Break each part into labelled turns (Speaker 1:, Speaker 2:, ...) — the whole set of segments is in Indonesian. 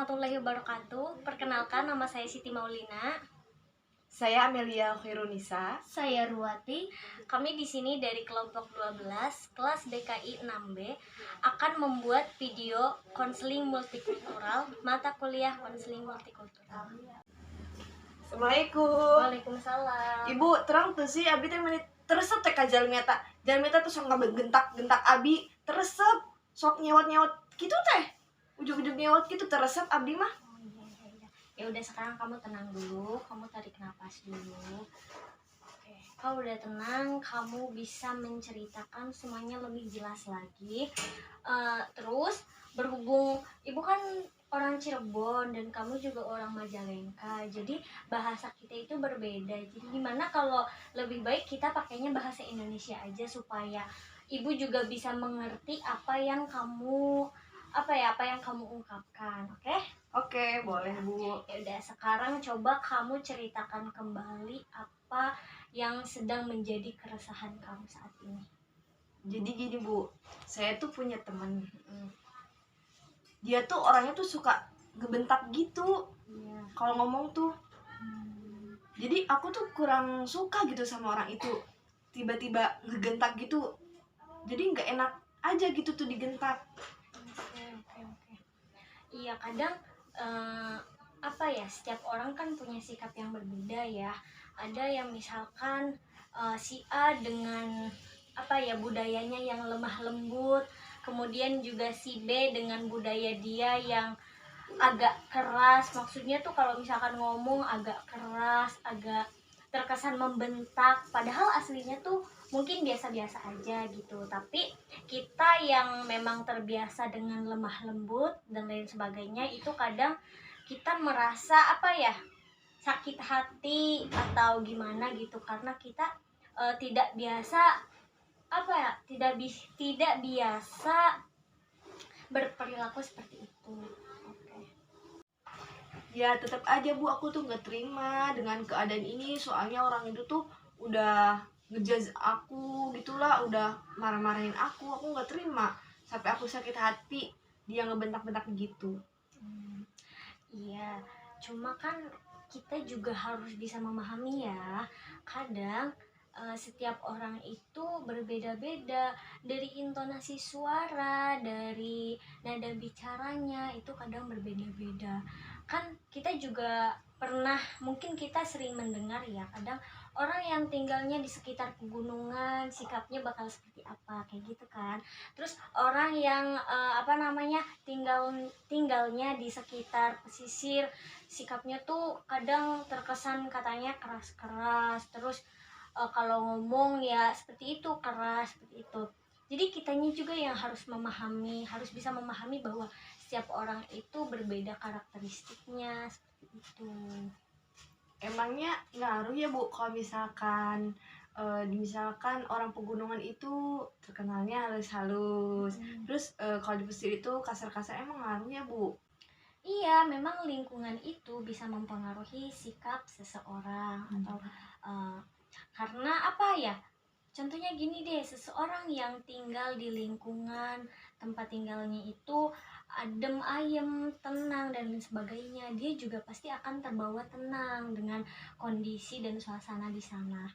Speaker 1: warahmatullahi wabarakatuh. Perkenalkan, nama saya Siti Maulina.
Speaker 2: Saya Amelia Khairunisa.
Speaker 1: Saya Ruwati. Kami di sini dari kelompok 12, kelas DKI 6B akan membuat video konseling multikultural, mata kuliah konseling multikultural.
Speaker 2: Assalamualaikum.
Speaker 1: Waalaikumsalam.
Speaker 2: Ibu, terang tuh sih abi teh menit teresep teh ka jalmeta. Jalmeta tuh sok ngabentak-bentak abi, teresep, sok nyewot-nyewot gitu teh. Ujug-ujug nyewot gitu teresep abdi mah.
Speaker 1: Ya udah, sekarang kamu tenang dulu, kamu tarik nafas dulu. Oke, kalau udah tenang, kamu bisa menceritakan semuanya lebih jelas lagi. Terus berhubung ibu kan orang Cirebon dan kamu juga orang Majalengka, jadi bahasa kita itu berbeda. Jadi gimana kalau lebih baik kita pakainya bahasa Indonesia aja supaya ibu juga bisa mengerti apa yang kamu ungkapkan, oke?
Speaker 2: Oke, boleh Bu.
Speaker 1: Ya udah, sekarang coba kamu ceritakan kembali apa yang sedang menjadi keresahan kamu saat ini.
Speaker 2: Jadi gini Bu, saya tuh punya teman. Dia tuh orangnya tuh suka ngebentak gitu.
Speaker 1: Iya.
Speaker 2: Kalau ngomong tuh. Jadi aku tuh kurang suka gitu sama orang itu. Tiba-tiba ngegentak gitu. Jadi nggak enak aja gitu tuh digentak.
Speaker 1: Oke. Iya, kadang setiap orang kan punya sikap yang berbeda ya. Ada yang misalkan si A dengan budayanya yang lemah lembut, kemudian juga si B dengan budaya dia yang agak keras. Maksudnya tuh kalau misalkan ngomong agak keras, agak terkesan membentak, padahal aslinya tuh mungkin biasa-biasa aja gitu. Tapi kita yang memang terbiasa dengan lemah lembut dan lain sebagainya, itu kadang kita merasa sakit hati atau gimana gitu, karena kita tidak biasa tidak biasa berperilaku seperti itu.
Speaker 2: Ya tetap aja Bu, aku tuh nggak terima dengan keadaan ini. Soalnya orang itu tuh udah ngejudge aku gitulah, udah marah-marahin aku nggak terima. Sampai aku sakit hati dia ngebentak-bentak gitu.
Speaker 1: Iya, cuma kan kita juga harus bisa memahami ya. Kadang setiap orang itu berbeda-beda, dari intonasi suara, dari nada bicaranya itu kadang berbeda-beda. Kan kita juga mungkin kita sering mendengar ya, kadang orang yang tinggalnya di sekitar pegunungan sikapnya bakal seperti apa, kayak gitu kan. Terus orang yang tinggalnya di sekitar pesisir, sikapnya tuh kadang terkesan katanya keras-keras. Terus kalau ngomong ya seperti itu, keras seperti itu. Jadi kitanya juga yang harus bisa memahami bahwa setiap orang itu berbeda karakteristiknya seperti itu.
Speaker 2: Emangnya ngaruh ya Bu kalau misalkan orang pegunungan itu terkenalnya halus-halus, terus kalau di pesisir itu kasar-kasar, emang ngaruh ya Bu?
Speaker 1: Iya, memang lingkungan itu bisa mempengaruhi sikap seseorang. Atau karena contohnya gini deh, seseorang yang tinggal di lingkungan tempat tinggalnya itu adem ayem, tenang dan sebagainya, dia juga pasti akan terbawa tenang dengan kondisi dan suasana di sana.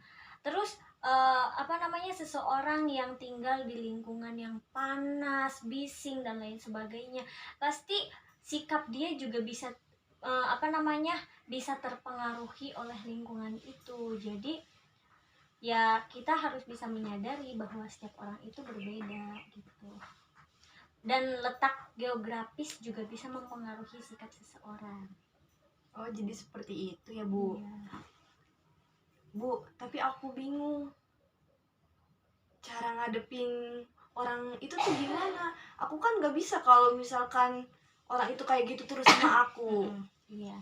Speaker 1: Terus seseorang yang tinggal di lingkungan yang panas, bising dan lain sebagainya, pasti sikap dia juga bisa bisa terpengaruhi oleh lingkungan itu. Jadi ya kita harus bisa menyadari bahwa setiap orang itu berbeda gitu. Dan letak geografis juga bisa mempengaruhi sikap seseorang.
Speaker 2: Oh, jadi seperti itu ya Bu?
Speaker 1: Iya.
Speaker 2: Bu, tapi aku bingung cara ngadepin orang itu tuh gimana. Aku kan gak bisa kalau misalkan orang itu kayak gitu terus sama aku.
Speaker 1: Iya.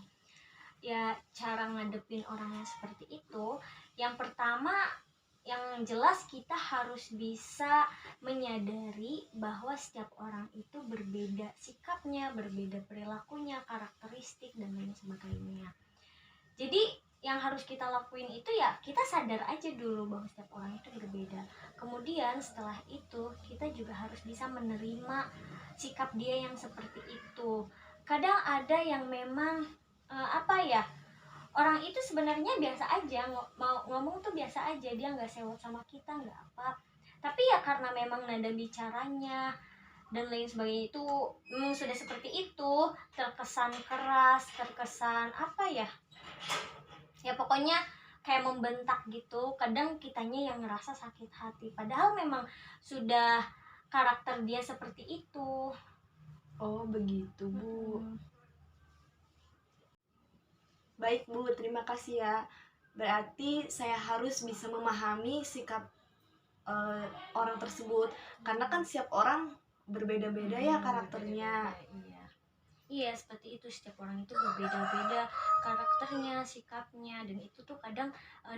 Speaker 1: Ya, cara ngadepin orang yang seperti itu, yang pertama, yang jelas kita harus bisa menyadari bahwa setiap orang itu berbeda sikapnya, berbeda perilakunya, karakteristik dan lain sebagainya. Jadi yang harus kita lakuin itu ya kita sadar aja dulu bahwa setiap orang itu berbeda. Kemudian setelah itu kita juga harus bisa menerima sikap dia yang seperti itu. kadang ada yang memang apa ya, orang itu sebenarnya biasa aja, mau ngomong tuh biasa aja, dia nggak sewot sama kita, nggak apa, tapi ya karena memang nada bicaranya dan lain sebagainya itu memang sudah seperti itu, terkesan keras, terkesan apa ya, ya pokoknya kayak membentak gitu. Kadang kitanya yang ngerasa sakit hati, padahal memang sudah karakter dia seperti itu.
Speaker 2: Oh begitu Bu.
Speaker 1: Mm.
Speaker 2: Baik Bu, terima kasih ya. Berarti saya harus bisa memahami sikap orang tersebut, karena kan setiap orang berbeda-beda ya karakternya.
Speaker 1: Iya, seperti itu, setiap orang itu berbeda-beda karakternya, sikapnya, dan itu tuh kadang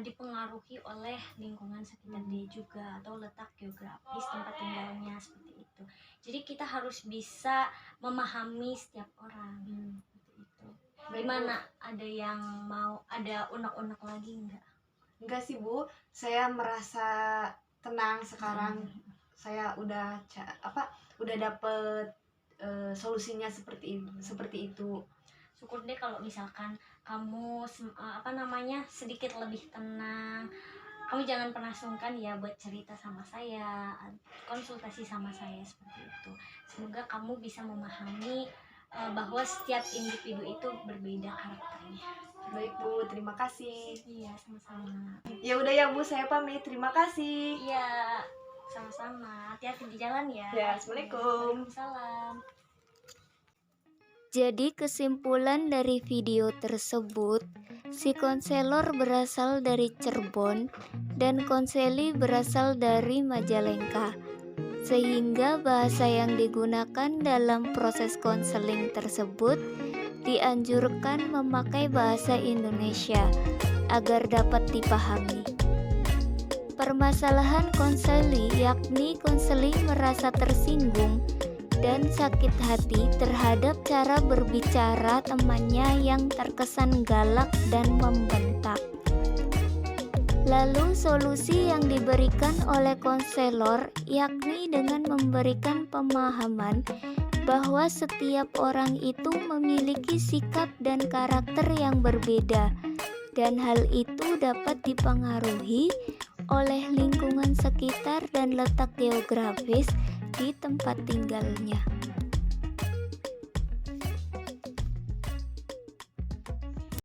Speaker 1: dipengaruhi oleh lingkungan sekitar dia juga, atau letak geografis tempat tinggalnya, seperti itu. Jadi kita harus bisa memahami setiap orang. Seperti itu. Gimana, ada yang mau ada unek-unek lagi enggak?
Speaker 2: Enggak sih Bu, saya merasa tenang sekarang. Saya udah udah dapet solusinya seperti itu.
Speaker 1: Syukur deh kalau misalkan kamu sedikit lebih tenang. Kamu jangan pernah sungkan ya buat cerita sama saya, konsultasi sama saya, seperti itu. Semoga kamu bisa memahami bahwa setiap individu itu berbeda karakternya.
Speaker 2: Baik Bu, terima kasih.
Speaker 1: Iya, sama-sama.
Speaker 2: Ya udah ya Bu, saya pamit. Terima kasih.
Speaker 1: Iya, sama-sama. Hati-hati di jalan ya.
Speaker 2: Ya, Assalamualaikum.
Speaker 1: Waalaikumsalam.
Speaker 3: Jadi kesimpulan dari video tersebut, si konselor berasal dari Cirebon dan konseli berasal dari Majalengka. Sehingga bahasa yang digunakan dalam proses konseling tersebut dianjurkan memakai bahasa Indonesia agar dapat dipahami. Permasalahan konseli yakni konseli merasa tersinggung dan sakit hati terhadap cara berbicara temannya yang terkesan galak dan membentak. Lalu solusi yang diberikan oleh konselor yakni dengan memberikan pemahaman bahwa setiap orang itu memiliki sikap dan karakter yang berbeda, dan hal itu dapat dipengaruhi oleh lingkungan sekitar dan letak geografis di tempat tinggalnya.